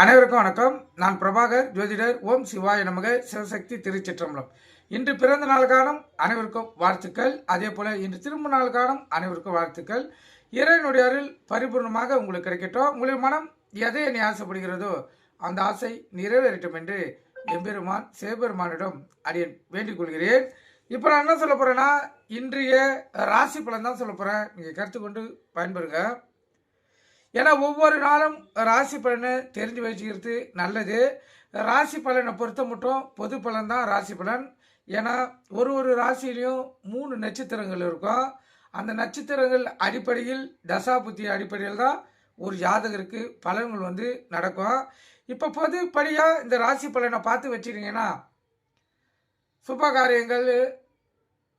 அனைவருக்கும் வணக்கம். நான் பிரபாகர் ஜோதிடர். ஓம் சிவாய நமக. சிவசக்தி திருச்சிற்றம்பலம். இன்று பிறந்த நாள் காணும் அனைவருக்கும் வாழ்த்துக்கள். அதே போல இன்று திரும்ப நாள் காணும் அனைவருக்கும் வாழ்த்துக்கள். இறைவனுடைய அருள் பரிபூர்ணமாக உங்களுக்கு கிடைக்கட்டும். உங்களுடைய மனம் எதை என்னை ஆசைப்படுகிறதோ அந்த ஆசை நிறைவேறட்டும் என்று எம்பெருமான் சிவபெருமானிடம் அடியேன் வேண்டிக் கொள்கிறேன். இப்போ நான் என்ன சொல்ல போறேன்னா, இன்றைய ராசி பலன் தான் சொல்ல போறேன். நீங்கள் கருத்து கொண்டு பயன்பெறுங்க. ஏன்னா ஒவ்வொரு நாளும் ராசி பலனை தெரிஞ்சு வச்சுக்கிறது நல்லது. ராசி பலனை பொறுத்த மட்டும் பொது பலன் தான் ராசி பலன். ஏன்னா ஒரு ஒரு ராசியிலையும் 3 நட்சத்திரங்கள் இருக்கும். அந்த நட்சத்திரங்கள் அடிப்படையில் தசாபுத்தி அடிப்படையில் தான் ஒரு ஜாதகருக்கு பலன்கள் நடக்கும். இப்போ பொதுப்படியாக இந்த ராசி பலனை பார்த்து வச்சுக்கிங்கன்னா சுப காரியங்கள்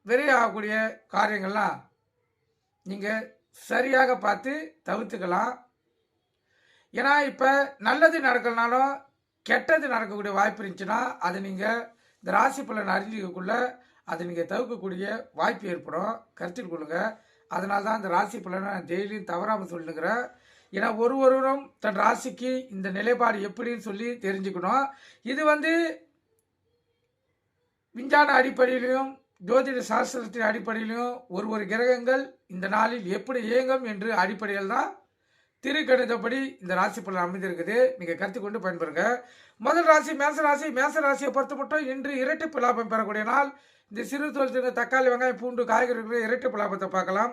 விரையாகக்கூடிய காரியங்கள்லாம் நீங்கள் சரியாக பார்த்து தவிர்த்துக்கலாம். ஏன்னா இப்போ நல்லது நடக்கலனாலும் கெட்டது நடக்கக்கூடிய வாய்ப்பு இருந்துச்சுன்னா அதை நீங்கள் இந்த ராசி பலன் அறிஞ்சிக்கக்குள்ள அதை நீங்கள் தவிர்க்கக்கூடிய வாய்ப்பு ஏற்படும். கருத்தில் கொள்ளுங்கள். அதனால தான் இந்த ராசி பலனை டெய்லியும் தவறாமல் சொல்லுங்கிறேன். ஏன்னா ஒருவரும் தன் ராசிக்கு இந்த நிலைப்பாடு எப்படின்னு சொல்லி தெரிஞ்சுக்கணும். இது விஞ்ஞான அடிப்படையிலையும் ஜோதிட சாஸ்திரத்தின் அடிப்படையிலையும் ஒரு கிரகங்கள் இந்த நாளில் எப்படி இயங்கும் என்று அடிப்படையில் தான் திருக்கணிதப்படி இந்த ராசி பலன் அமைந்திருக்குது. நீங்கள் கருத்து கொண்டு பயன்பெறுங்க. முதல் ராசி மேசராசி. மேசராசியை பொறுத்த மட்டும் இன்று இரட்டிப்பு லாபம் பெறக்கூடிய நாள். இந்த சிறு தொழில் தக்காளி, வெங்காயம், பூண்டு, காய்கறிகள் இரட்டிப்பு லாபத்தை பார்க்கலாம்.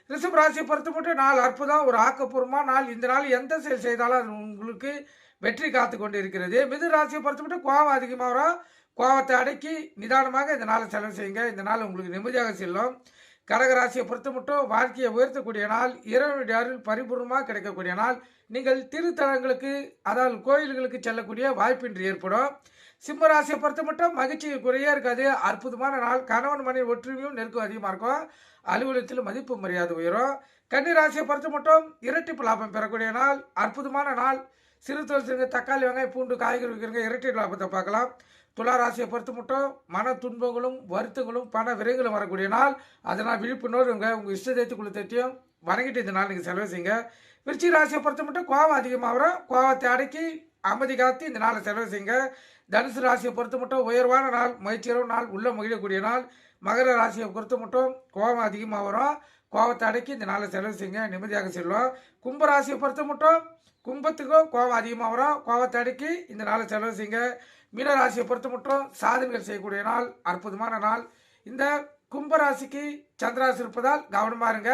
ரிஷப ராசியை பொறுத்த மட்டும் நாள் அற்புதம், ஒரு ஆக்கப்பூர்வமான நாள். இந்த நாள் எந்த செயல் செய்தாலும் அது உங்களுக்கு வெற்றி காத்து கொண்டு இருக்கிறது. மிதுன ராசியை பொறுத்த மட்டும் கோபம் அதிகமாக வரும். கோபத்தை அடக்கி நிதானமாக இந்த நாளை செலவு செய்யுங்க. இந்த நாள் உங்களுக்கு நிம்மதியாக செல்லும். கடகராசியை பொறுத்த மட்டும் வாழ்க்கையை உயர்த்தக்கூடிய நாள். இறைவனுடைய அருள் பரிபூர்ணமாக கிடைக்கக்கூடிய நாள். நீங்கள் திருத்தலங்களுக்கு அதாவது கோயில்களுக்கு செல்லக்கூடிய வாய்ப்பின்றி ஏற்படும். சிம்ம ராசியை பொறுத்த மட்டும் மகிழ்ச்சி குறையே இருக்காது. அற்புதமான நாள். கணவன் மனைவி ஒற்றுமையும் நெருக்கம் அதிகமாக இருக்கும். அலுவலகத்தில் மதிப்பு மரியாதை உயரும். கன்னி ராசியை பொறுத்த மட்டும் இரட்டிப்பு லாபம் பெறக்கூடிய நாள். அற்புதமான நாள். சிறு தொழில் தக்காளி, வெங்காயம், பூண்டு, காய்கறி வைக்கிறங்க இரட்டிப்பு லாபத்தை பார்க்கலாம். துலா ராசியை பொறுத்த மட்டும் மன துன்பங்களும் வருத்தங்களும் பண விரைகளும் வரக்கூடிய நாள். அதனால் விழிப்புணர்வு உங்கள் இஷ்ட தெய்வத்துக்குள்ள தெட்டியும் வணங்கிட்டு இந்த நாள் நீங்கள் செலவு செய்யுங்க. விருச்சிக ராசியை பொறுத்த மட்டும் கோபம் அதிகமாக வரும். கோபத்தை அடக்கி அமைதி காத்து இந்த நாளை செலவு செய்யுங்க. தனுசு ராசியை பொறுத்த மட்டும் உயர்வான நாள், முயற்சியான நாள், உள்ள மகிழக்கூடிய நாள். மகர ராசியை பொறுத்த மட்டும் கோபம் அதிகமாக வரும். கோபத்தை அடக்கி இந்த நாளை செலவு செய்யுங்க, நிம்மதியாக செல்லும். கும்பராசியை பொறுத்த மட்டும் கும்பத்துக்கும் கோபம் அதிகமாக வரும். கோபத்தை அடக்கி இந்த நாளை செலவு செய்யுங்க. மீனராசியை பொறுத்த மட்டும் சாதனைகள் செய்யக்கூடிய நாள், அற்புதமான நாள். இந்த கும்பராசிக்கு சந்திராசி இருப்பதால் கவனமாக இருங்க.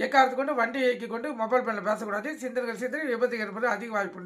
எக்காரத்து கொண்டு வண்டி இயக்கி கொண்டு மொபைல் பேனில் பேசக்கூடாது. சிந்தனை விபத்து ஏற்பது அதிக வாய்ப்புண்டு.